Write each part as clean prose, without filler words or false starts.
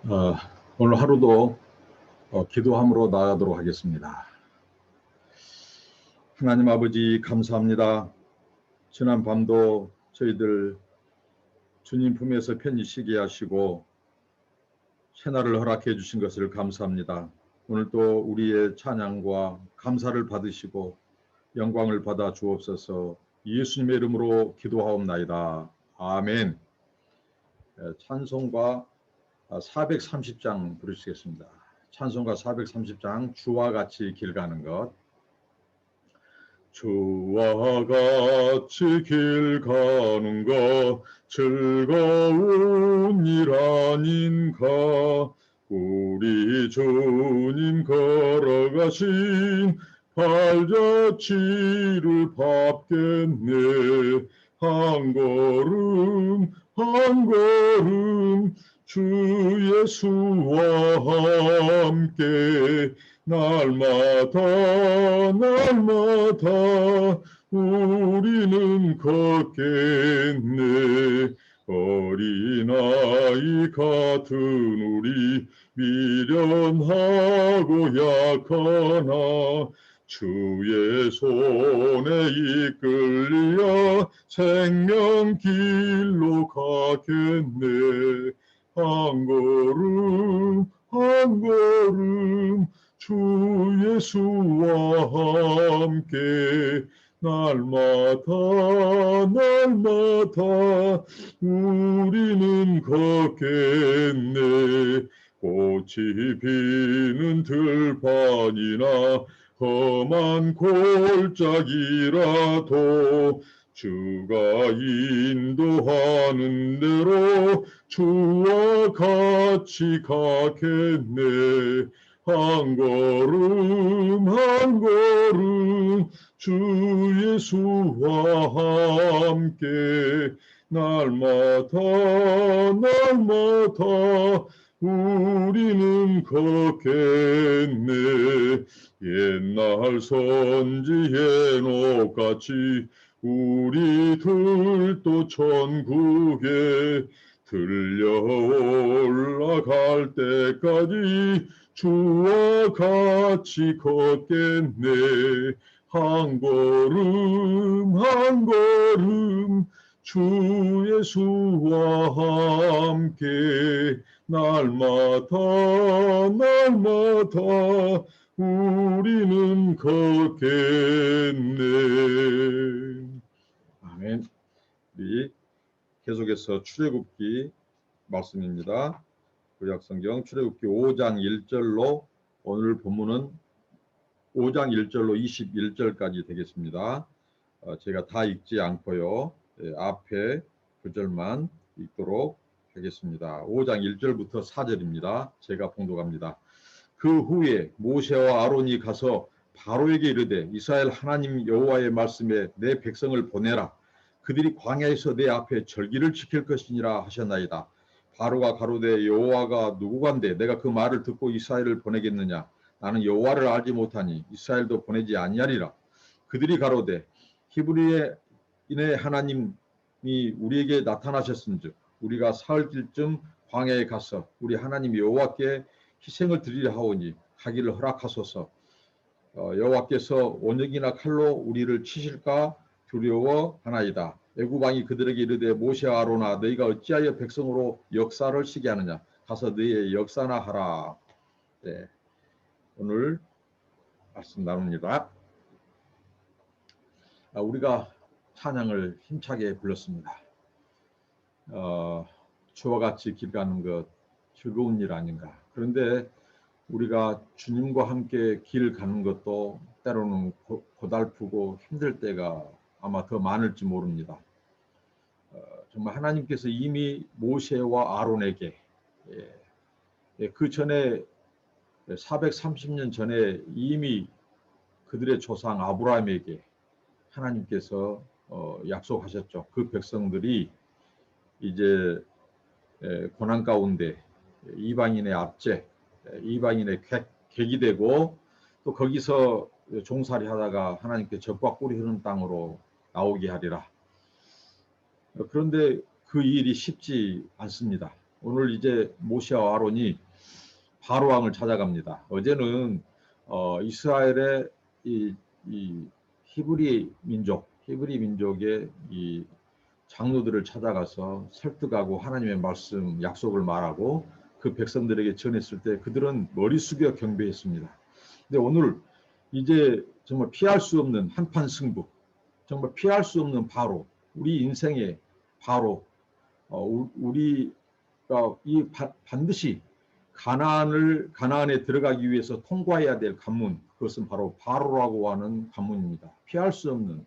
어, 오늘 하루도 기도함으로 나아가도록 하겠습니다. 하나님 아버지 감사합니다. 지난 밤도 저희들 주님 품에서 편히 쉬게 하시고 새날을 허락해 주신 것을 감사합니다. 오늘도 우리의 찬양과 감사를 받으시고 영광을 받아 주옵소서. 예수님의 이름으로 기도하옵나이다. 아멘. 찬송가 430장 부르시겠습니다. 찬송가 430장 주와 같이 길 가는 것. 주와 같이 길 가는 것 즐거운 일 아닌가. 우리 주님 걸어가신 발자취를 밟겠네. 한 걸음 한 걸음 주 예수와 함께 날마다 우리는 걷겠네. 어린아이 같은 우리 미련하고 약하나 주의 손에 이끌려 생명길로 가겠네. 한 걸음 한 걸음 주 예수와 함께 날마다 우리는 걷겠네. 꽃이 피는 들판이나 험한 골짜기라도 주가 인도하는 대로 주와 같이 가겠네. 한 걸음 한 걸음 주 예수와 함께 날마다 우리는 걷겠네. 옛날 선지 에녹같이 우리들도 천국에 들려 올라갈 때까지 주와 같이 걷겠네. 한 걸음 한 걸음 주 예수와 함께 날마다 우리는 걷겠네. 아멘. 우리 계속해서 출애굽기 말씀입니다. 구약성경 출애굽기 5장 1절로 오늘 본문은 5장 1절로 21절까지 되겠습니다. 제가 다 읽지 않고요. 앞에 구절만 읽도록 하겠습니다. 5장 1절부터 4절입니다. 제가 봉독합니다. 그 후에 모세와 아론이 가서 바로에게 이르되 이스라엘 하나님 여호와의 말씀에 내 백성을 보내라. 그들이 광야에서 내 앞에 절기를 지킬 것이니라 하셨나이다. 바로가 가로되 여호와가 누구간데 내가 그 말을 듣고 이스라엘을 보내겠느냐. 나는 여호와를 알지 못하니 이스라엘도 보내지 아니하리라. 그들이 가로되 히브리의 하나님이 우리에게 나타나셨은즉 우리가 사흘쯤 광야에 가서 우리 하나님 여호와께 희생을 드리려 하오니 가기를 허락하소서. 여호와께서 원역이나 칼로 우리를 치실까 두려워하나이다. 애굽 왕이 그들에게 이르되 모세와 아론아 너희가 어찌하여 백성으로 역사를 시게 하느냐. 가서 너희의 역사나 하라. 네, 오늘 말씀 나눕니다. 우리가 찬양을 힘차게 불렀습니다. 주와 같이 길 가는 것 즐거운 일 아닌가. 그런데 우리가 주님과 함께 길 가는 것도 때로는 고달프고 힘들 때가 아마 더 많을지 모릅니다. 정말 하나님께서 이미 모세와 아론에게 그 전에 430년 전에 이미 그들의 조상 아브라함에게 하나님께서 약속하셨죠. 그 백성들이 이제 고난 가운데 이방인의 압제, 이방인의 객이 되고 또 거기서 종살이 하다가 하나님께 젖과 꿀이 흐르는 땅으로 나오게 하리라. 그런데 그 일이 쉽지 않습니다. 오늘 이제 모세와 아론이 바로 왕을 찾아갑니다. 어제는 이스라엘의 이 히브리 민족의 이 장로들을 찾아가서 설득하고 하나님의 말씀 약속을 말하고 그 백성들에게 전했을 때 그들은 머리 숙여 경배했습니다. 근데 오늘 이제 정말 피할 수 없는 한판 승부, 정말 피할 수 없는 바로, 우리 인생의 바로, 우리가 반드시 가나안에 들어가기 위해서 통과해야 될 관문, 그것은 바로 바로라고 하는 관문입니다. 피할 수 없는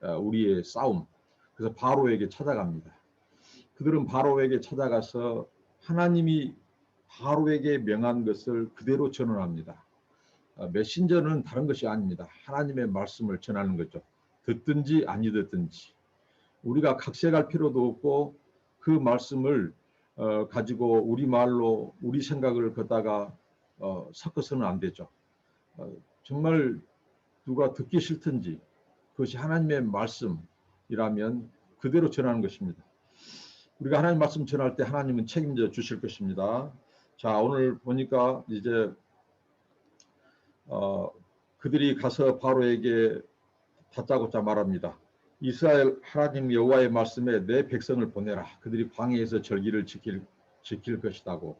우리의 싸움. 그래서 바로에게 찾아갑니다. 그들은 바로에게 찾아가서 하나님이 바로에게 명한 것을 그대로 전언합니다. 메신저는 다른 것이 아닙니다. 하나님의 말씀을 전하는 거죠. 듣든지 아니 듣든지. 우리가 각색할 필요도 없고 그 말씀을 가지고 우리 말로 우리 생각을 걷다가 섞어서는 안 되죠. 정말 누가 듣기 싫든지 그것이 하나님의 말씀이라면 그대로 전하는 것입니다. 우리가 하나님 말씀 전할 때 하나님은 책임져 주실 것입니다. 자, 오늘 보니까 이제 그들이 가서 바로에게 다짜고짜 말합니다. 이스라엘 하나님 여호와의 말씀에 내 백성을 보내라. 그들이 광야에서 절기를 지킬 것이다고.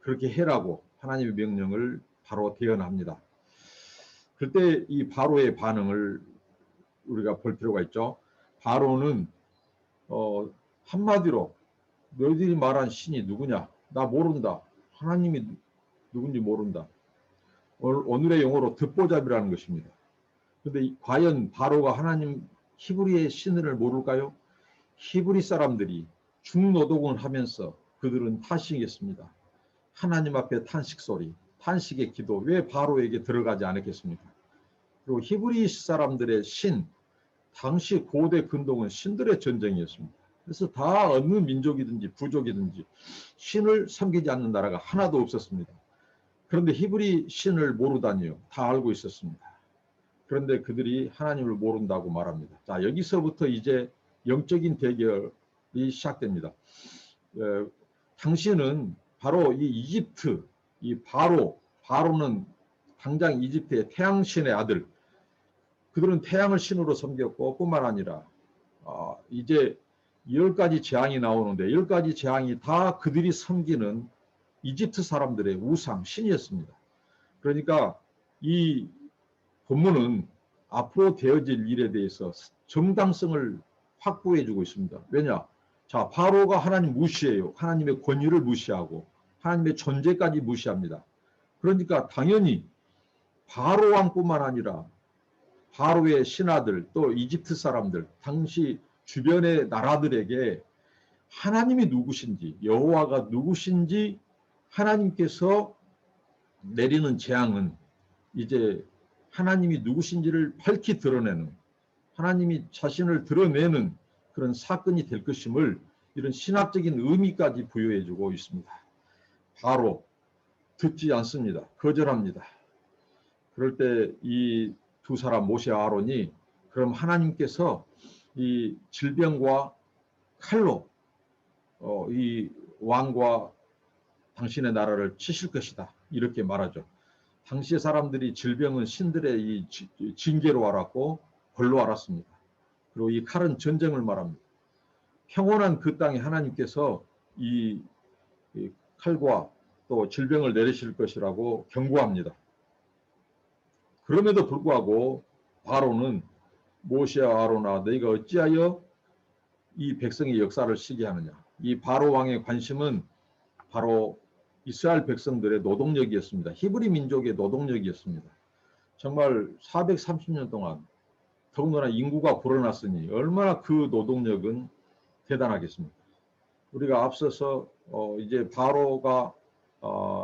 그렇게 해라고 하나님의 명령을 바로 대언합니다. 그때 이 바로의 반응을 우리가 볼 필요가 있죠. 바로는 한마디로 너희들이 말한 신이 누구냐? 나 모른다. 하나님이 누군지 모른다. 오늘의 용어로 듣보잡이라는 것입니다. 그런데 과연 바로가 하나님 히브리의 신을 모를까요? 히브리 사람들이 중노동을 하면서 그들은 탄식했습니다. 하나님 앞에 탄식 소리, 탄식의 기도, 왜 바로에게 들어가지 않았겠습니까? 그리고 히브리 사람들의 신, 당시 고대 근동은 신들의 전쟁이었습니다. 그래서 다 어느 민족이든지 부족이든지 신을 섬기지 않는 나라가 하나도 없었습니다. 그런데 히브리 신을 모르다니요. 다 알고 있었습니다. 그런데 그들이 하나님을 모른다고 말합니다. 자, 여기서부터 이제 영적인 대결이 시작됩니다. 당시는 바로 이 이집트, 이 바로는 당장 이집트의 태양신의 아들, 그들은 태양을 신으로 섬겼고 뿐만 아니라 이제 10가지 재앙이 나오는데 10가지 재앙이 다 그들이 섬기는 이집트 사람들의 우상, 신이었습니다. 그러니까 이 본문은 앞으로 되어질 일에 대해서 정당성을 확보해 주고 있습니다. 왜냐? 자, 바로가 하나님 무시해요. 하나님의 권위를 무시하고 하나님의 존재까지 무시합니다. 그러니까 당연히 바로 왕뿐만 아니라 바로의 신하들 또 이집트 사람들 당시 주변의 나라들에게 하나님이 누구신지 여호와가 누구신지 하나님께서 내리는 재앙은 이제 하나님이 누구신지를 밝히 드러내는 하나님이 자신을 드러내는 그런 사건이 될 것임을 이런 신학적인 의미까지 부여해 주고 있습니다. 바로 듣지 않습니다. 거절합니다. 그럴 때 이 두 사람 모세와 아론이 그럼 하나님께서 이 질병과 칼로 이 왕과 당신의 나라를 치실 것이다. 이렇게 말하죠. 당시의 사람들이 질병은 신들의 이 징계로 알았고 벌로 알았습니다. 그리고 이 칼은 전쟁을 말합니다. 평온한 그 땅에 하나님께서 이 칼과 또 질병을 내리실 것이라고 경고합니다. 그럼에도 불구하고 바로는 모세와 아론아 너희가 어찌하여 이 백성의 역사를 시기하느냐. 이 바로 왕의 관심은 바로 이스라엘 백성들의 노동력이었습니다. 히브리 민족의 노동력이었습니다. 정말 430년 동안 더군다나 인구가 불어났으니 얼마나 그 노동력은 대단하겠습니까? 우리가 앞서서 이제 바로가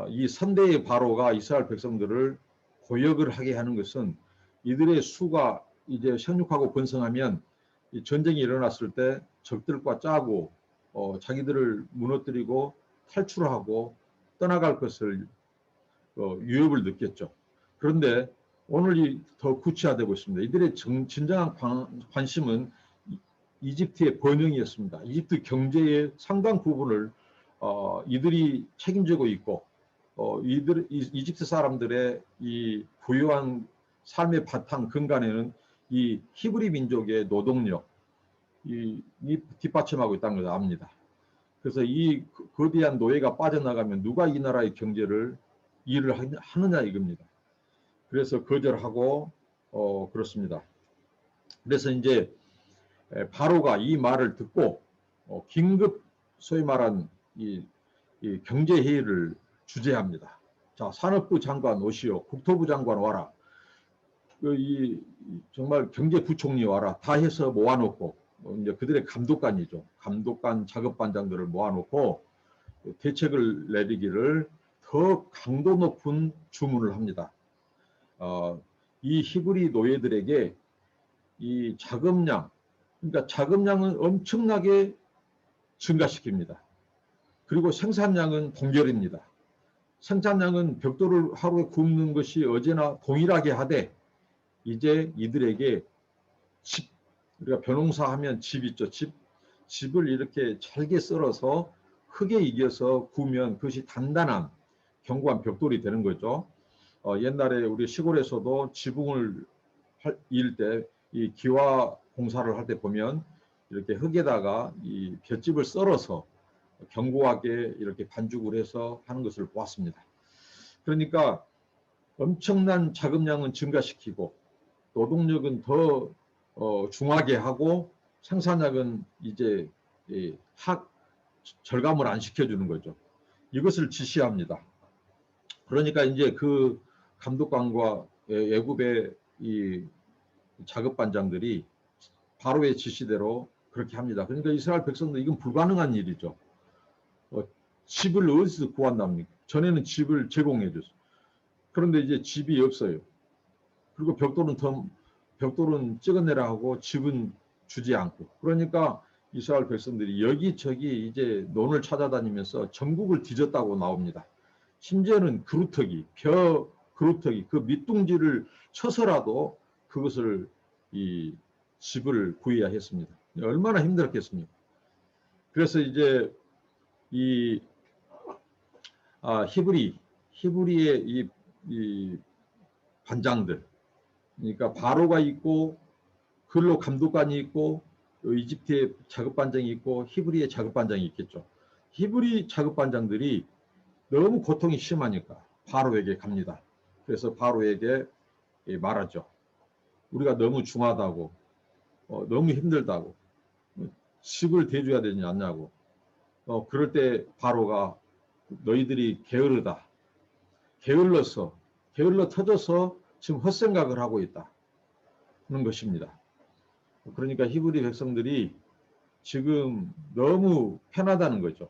이 선대의 바로가 이스라엘 백성들을 고역을 하게 하는 것은 이들의 수가 이제 생육하고 번성하면 이 전쟁이 일어났을 때 적들과 짜고 자기들을 무너뜨리고 탈출하고 떠나갈 것을 위협을 느꼈죠. 그런데 오늘이 더 구체화되고 있습니다. 이들의 진정한 관심은 이집트의 번영이었습니다. 이집트 경제의 상당 부분을 이들이 책임지고 있고 이집트 사람들의 이 부유한 삶의 바탕 근간에는 이 히브리 민족의 노동력 이 뒷받침하고 있다는 것을 압니다. 그래서 이 거대한 노예가 빠져나가면 누가 이 나라의 경제를 일을 하느냐 이겁니다. 그래서 거절하고 그렇습니다. 그래서 이제 바로가 이 말을 듣고 긴급 소위 말한 이 경제회의를 주재합니다. 자, 산업부 장관 오시오, 국토부 장관 와라, 정말 경제부총리 와라, 다 해서 모아놓고 이제 그들의 감독관이죠. 감독관 작업반장들을 모아놓고 대책을 내리기를 더 강도 높은 주문을 합니다. 이 히브리 노예들에게 이 자금량, 그러니까 자금량은 엄청나게 증가시킵니다. 그리고 생산량은 동결입니다. 생산량은 벽돌을 하루에 굽는 것이 어제나 동일하게 하되 이제 이들에게 집, 우리가 벼농사 하면 집 있죠. 집을 이렇게 잘게 썰어서 흙에 이겨서 구우면 그것이 단단한 견고한 벽돌이 되는 거죠. 옛날에 우리 시골에서도 지붕을 이을 때 이 기와 공사를 할 때 보면 이렇게 흙에다가 이 볏짚을 썰어서 견고하게 이렇게 반죽을 해서 하는 것을 보았습니다. 그러니까 엄청난 자금량은 증가시키고 노동력은 더 중하게 하고 생산량은 이제 절감을 안 시켜주는 거죠. 이것을 지시합니다. 그러니까 이제 그 감독관과 애굽의 이 작업반장들이 바로의 지시대로 그렇게 합니다. 그러니까 이스라엘 백성들 이건 불가능한 일이죠. 집을 어디서 구한답니까? 전에는 집을 제공해 줬어요. 그런데 이제 집이 없어요. 그리고 벽돌은 찍어내라 하고 집은 주지 않고. 그러니까 이스라엘 백성들이 여기저기 이제 논을 찾아다니면서 전국을 뒤졌다고 나옵니다. 심지어는 그루터기, 그루터기, 그 밑둥지를 쳐서라도 그것을 이 집을 구해야 했습니다. 얼마나 힘들었겠습니까? 그래서 이제 이 히브리의 이 반장들, 그러니까 바로가 있고 근로 감독관이 있고 이집트의 작업반장이 있고 히브리의 작업반장이 있겠죠. 히브리 작업반장들이 너무 고통이 심하니까 바로에게 갑니다. 그래서 바로에게 말하죠. 우리가 너무 중하다고, 너무 힘들다고, 집을 대줘야 되지 않냐고. 그럴 때 바로가 너희들이 게을러 터져서 지금 헛생각을 하고 있다. 그런 것입니다. 그러니까 히브리 백성들이 지금 너무 편하다는 거죠.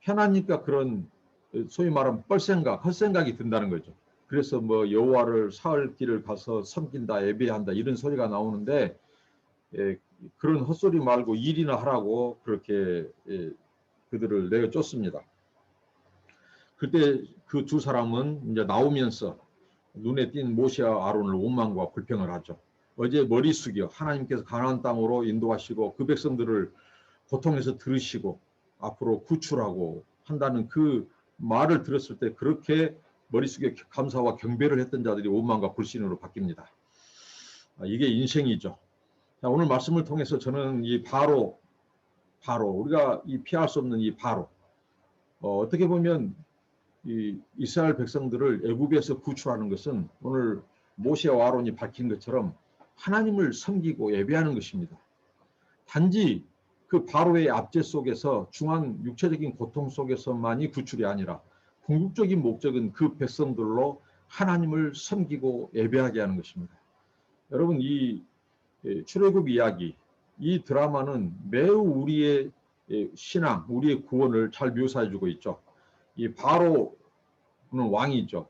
편하니까 그런 소위 말하면 헛생각이 든다는 거죠. 그래서 뭐 여호와를 사흘 길을 가서 섬긴다, 예배한다 이런 소리가 나오는데 그런 헛소리 말고 일이나 하라고 그렇게 그들을 내쫓습니다. 그때 그 두 사람은 이제 나오면서 눈에 띈 모세와 아론을 원망과 불평을 하죠. 어제 머리 숙여 하나님께서 가나안 땅으로 인도하시고 그 백성들을 고통에서 들으시고 앞으로 구출하고 한다는 그 말을 들었을 때 그렇게 머리 숙여 감사와 경배를 했던 자들이 원망과 불신으로 바뀝니다. 이게 인생이죠. 자, 오늘 말씀을 통해서 저는 이 바로 우리가 피할 수 없는 이 바로 어떻게 보면 이 이스라엘 백성들을 애굽에서 구출하는 것은 오늘 모세와 아론이 밝힌 것처럼 하나님을 섬기고 예배하는 것입니다. 단지 그 바로의 압제 속에서 중한 육체적인 고통 속에서만이 구출이 아니라 궁극적인 목적은 그 백성들로 하나님을 섬기고 예배하게 하는 것입니다. 여러분 이 출애굽 이야기, 이 드라마는 매우 우리의 신앙, 우리의 구원을 잘 묘사해주고 있죠. 이 바로는 왕이죠.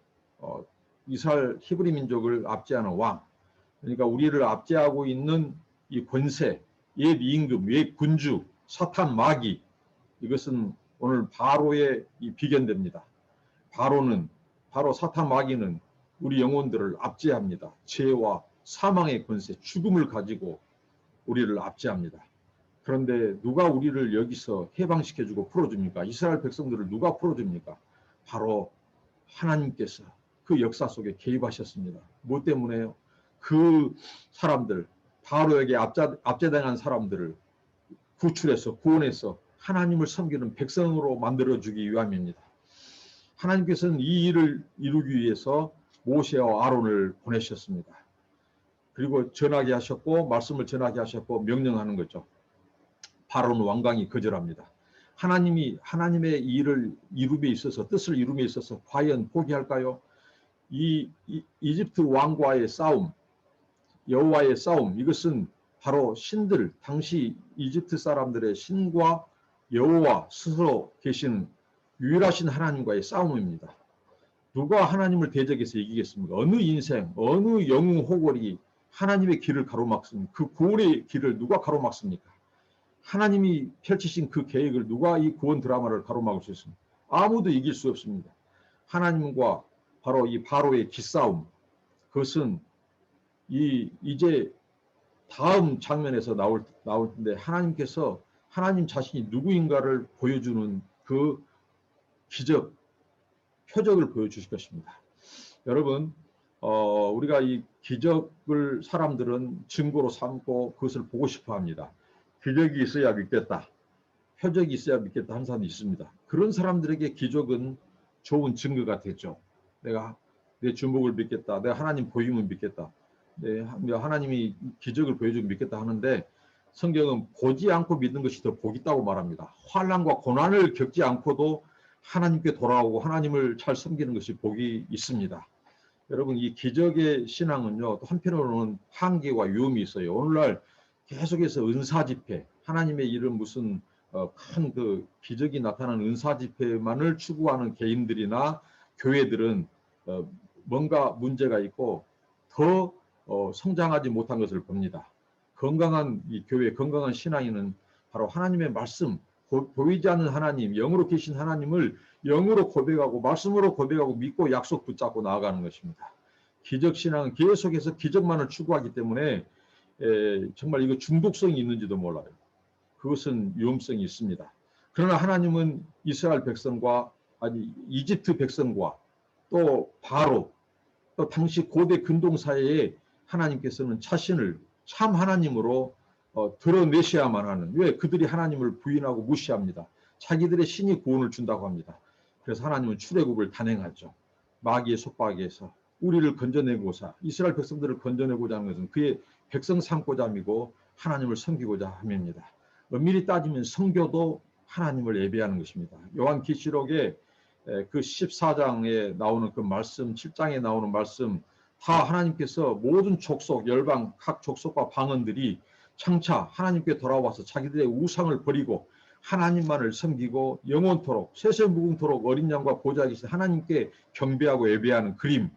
이스라엘 히브리 민족을 압제하는 왕. 그러니까 우리를 압제하고 있는 이 권세, 옛 임금, 옛 군주, 사탄 마귀, 이것은 오늘 바로에 비견됩니다. 바로 사탄 마귀는 우리 영혼들을 압제합니다. 죄와 사망의 권세, 죽음을 가지고 우리를 압제합니다. 그런데 누가 우리를 여기서 해방시켜주고 풀어줍니까? 이스라엘 백성들을 누가 풀어줍니까? 바로 하나님께서 그 역사 속에 개입하셨습니다. 뭐 때문에요? 그 사람들, 바로에게 압제당한 사람들을 구출해서 구원해서 하나님을 섬기는 백성으로 만들어주기 위함입니다. 하나님께서는 이 일을 이루기 위해서 모세와 아론을 보내셨습니다. 그리고 전하게 하셨고 말씀을 전하게 하셨고 명령하는 거죠. 바로는 완강히 거절합니다. 하나님의 일을 이룸에 있어서 뜻을 이룸에 있어서 과연 포기할까요? 이집트 왕과의 싸움, 여호와의 싸움, 이것은 바로 신들, 당시 이집트 사람들의 신과 여호와 스스로 계신 유일하신 하나님과의 싸움입니다. 누가 하나님을 대적해서 이기겠습니까? 어느 인생, 어느 영웅 호골이 하나님의 길을 가로막습니까? 그 구원의 길을 누가 가로막습니까? 하나님이 펼치신 그 계획을 누가 이 구원 드라마를 가로막을 수 있습니까? 아무도 이길 수 없습니다. 하나님과 바로 이 바로의 기싸움, 그것은 이제 다음 장면에서 나올 텐데 하나님께서 하나님 자신이 누구인가를 보여주는 그 기적, 표적을 보여주실 것입니다. 여러분, 우리가 이 기적을 사람들은 증거로 삼고 그것을 보고 싶어 합니다. 기적이 있어야 믿겠다. 표적이 있어야 믿겠다 하는 사람이 있습니다. 그런 사람들에게 기적은 좋은 증거가 되죠. 내가 내 주목을 믿겠다. 내가 하나님 보임을 믿겠다. 하나님이 기적을 보여주면 믿겠다 하는데 성경은 보지 않고 믿는 것이 더 복 있다고 말합니다. 환난과 고난을 겪지 않고도 하나님께 돌아오고 하나님을 잘 섬기는 것이 복이 있습니다. 여러분, 이 기적의 신앙은요, 또 한편으로는 한계와 위험이 있어요. 오늘날 계속해서 은사 집회, 하나님의 이름 무슨 큰 그 기적이 나타나는 은사 집회만을 추구하는 개인들이나 교회들은 뭔가 문제가 있고 더 성장하지 못한 것을 봅니다. 건강한 이 교회, 건강한 신앙인은 바로 하나님의 말씀, 보이지 않는 하나님, 영으로 계신 하나님을 영으로 고백하고 말씀으로 고백하고 믿고 약속 붙잡고 나아가는 것입니다. 기적신앙은 계속해서 기적만을 추구하기 때문에 정말 이거 중독성이 있는지도 몰라요. 그것은 위험성이 있습니다. 그러나 하나님은 이스라엘 백성과 이집트 백성과 또 바로 또 당시 고대 근동사회에 하나님께서는 자신을 참 하나님으로 드러내셔야만 하는, 왜 그들이 하나님을 부인하고 무시합니다. 자기들의 신이 구원을 준다고 합니다. 그래서 하나님은 출애굽을 단행하죠. 마귀의 속박에서 우리를 건져내고자, 이스라엘 백성들을 건져내고자 하는 것은 그의 백성 삼고자 함이고 하나님을 섬기고자 함입니다. 엄밀히 따지면 성교도 하나님을 예배하는 것입니다. 요한계시록의 그 14장에 나오는 그 말씀, 7장에 나오는 말씀, 다 하나님께서 모든 족속, 열방, 각 족속과 방언들이 장차 하나님께 돌아와서 자기들의 우상을 버리고 하나님만을 섬기고 영원토록 세세무궁토록 어린 양과 보좌에 계신 하나님께 경배하고 예배하는 그림,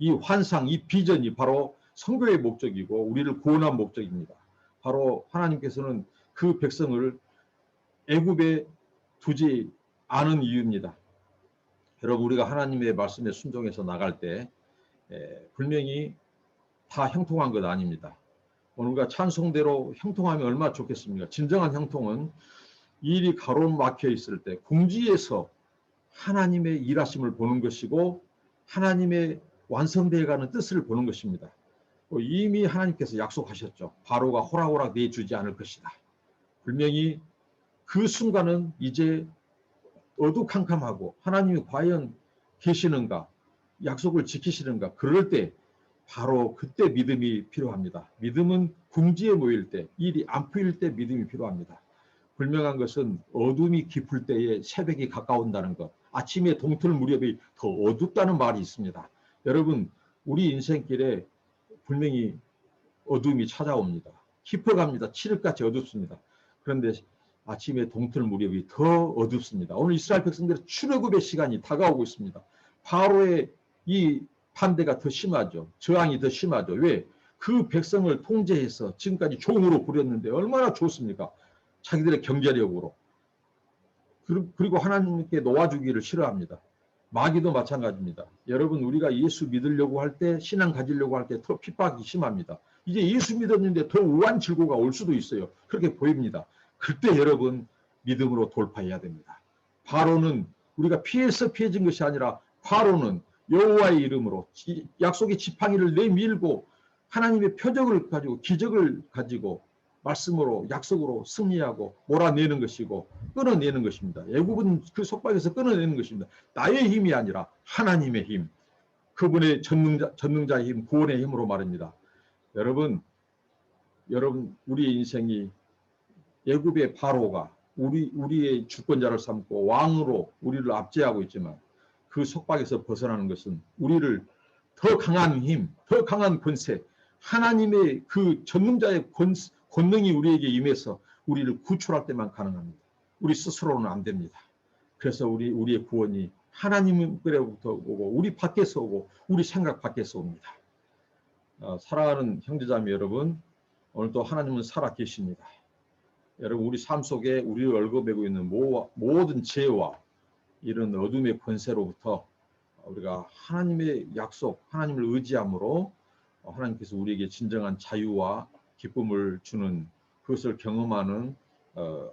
이 환상, 이 비전이 바로 선교의 목적이고 우리를 구원한 목적입니다. 바로 하나님께서는 그 백성을 애굽에 두지 않은 이유입니다. 여러분, 우리가 하나님의 말씀에 순종해서 나갈 때 분명히 다 형통한 것 아닙니다. 오늘 우리가 찬송대로 형통하면 얼마나 좋겠습니까? 진정한 형통은 일이 가로막혀 있을 때 궁지에서 하나님의 일하심을 보는 것이고 하나님의 완성되어가는 뜻을 보는 것입니다. 이미 하나님께서 약속하셨죠. 바로가 호락호락 내주지 않을 것이다. 분명히 그 순간은 이제 어두캄캄하고 하나님이 과연 계시는가, 약속을 지키시는가, 그럴 때 바로 그때 믿음이 필요합니다. 믿음은 궁지에 모일 때, 일이 안 풀릴 때 믿음이 필요합니다. 분명한 것은 어둠이 깊을 때에 새벽이 가까운다는 것, 아침에 동틀 무렵이 더 어둡다는 말이 있습니다. 여러분, 우리 인생길에 분명히 어둠이 찾아옵니다. 깊어갑니다. 칠흑같이 어둡습니다. 그런데 아침에 동틀 무렵이 더 어둡습니다. 오늘 이스라엘 백성들의 출애굽의 시간이 다가오고 있습니다. 바로의 이 반대가 더 심하죠. 저항이 더 심하죠. 왜? 그 백성을 통제해서 지금까지 종으로 부렸는데 얼마나 좋습니까? 자기들의 경제력으로. 그리고 하나님께 놓아주기를 싫어합니다. 마귀도 마찬가지입니다. 여러분, 우리가 예수 믿으려고 할 때, 신앙 가지려고 할 때 더 핍박이 심합니다. 이제 예수 믿었는데 더 우한 질고가 올 수도 있어요. 그렇게 보입니다. 그때 여러분 믿음으로 돌파해야 됩니다. 바로는 우리가 피해서 피해진 것이 아니라 바로는 여호와의 이름으로 약속의 지팡이를 내밀고 하나님의 표적을 가지고 기적을 가지고 말씀으로 약속으로 승리하고 몰아내는 것이고 끊어내는 것입니다. 애굽은 그 속박에서 끊어내는 것입니다. 나의 힘이 아니라 하나님의 힘, 그분의 전능자의 힘, 구원의 힘으로 말입니다. 여러분 우리의 인생이 애굽의 바로가 우리의 주권자를 삼고 왕으로 우리를 압제하고 있지만 그 속박에서 벗어나는 것은 우리를 더 강한 힘, 더 강한 권세, 하나님의 그 전능자의 권능이 우리에게 임해서 우리를 구출할 때만 가능합니다. 우리 스스로는 안 됩니다. 그래서 우리의 구원이 하나님으로부터 오고 우리 밖에서 오고 우리 생각 밖에서 옵니다. 사랑하는 형제자매 여러분, 오늘도 하나님은 살아 계십니다. 여러분 우리 삶 속에 우리를 얽어매고 있는 모든 죄와 이런 어둠의 권세로부터 우리가 하나님의 약속, 하나님을 의지함으로 하나님께서 우리에게 진정한 자유와 기쁨을 주는 그것을 경험하는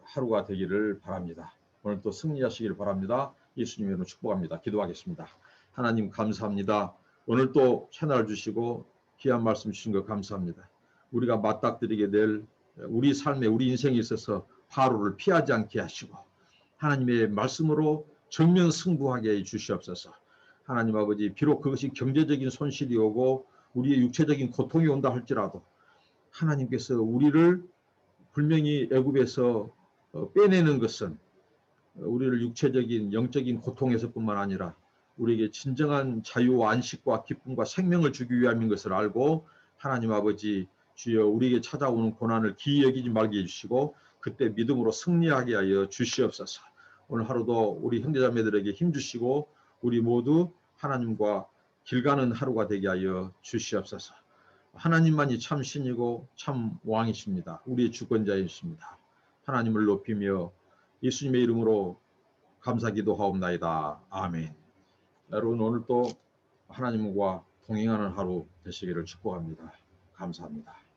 하루가 되기를 바랍니다. 오늘 또 승리하시기를 바랍니다. 예수님의 이름으로 축복합니다. 기도하겠습니다. 하나님 감사합니다. 오늘 또 채널 주시고 귀한 말씀 주신 것 감사합니다. 우리가 맞닥뜨리게 될 우리 삶에 우리 인생에 있어서 바로를 피하지 않게 하시고 하나님의 말씀으로 정면 승부하게 해 주시옵소서. 하나님 아버지 비록 그것이 경제적인 손실이 오고 우리의 육체적인 고통이 온다 할지라도 하나님께서 우리를 분명히 애굽에서 빼내는 것은 우리를 육체적인 영적인 고통에서뿐만 아니라 우리에게 진정한 자유와 안식과 기쁨과 생명을 주기 위함인 것을 알고 하나님 아버지 주여 우리에게 찾아오는 고난을 기이 여기지 말게 해주시고 그때 믿음으로 승리하게 하여 주시옵소서. 오늘 하루도 우리 형제자매들에게 힘주시고 우리 모두 하나님과 길 가는 하루가 되게 하여 주시옵소서. 하나님만이 참 신이고 참 왕이십니다. 우리의 주권자이십니다. 하나님을 높이며 예수님의 이름으로 감사 기도하옵나이다. 아멘. 여러분 오늘 또 하나님과 동행하는 하루 되시기를 축복합니다. 감사합니다.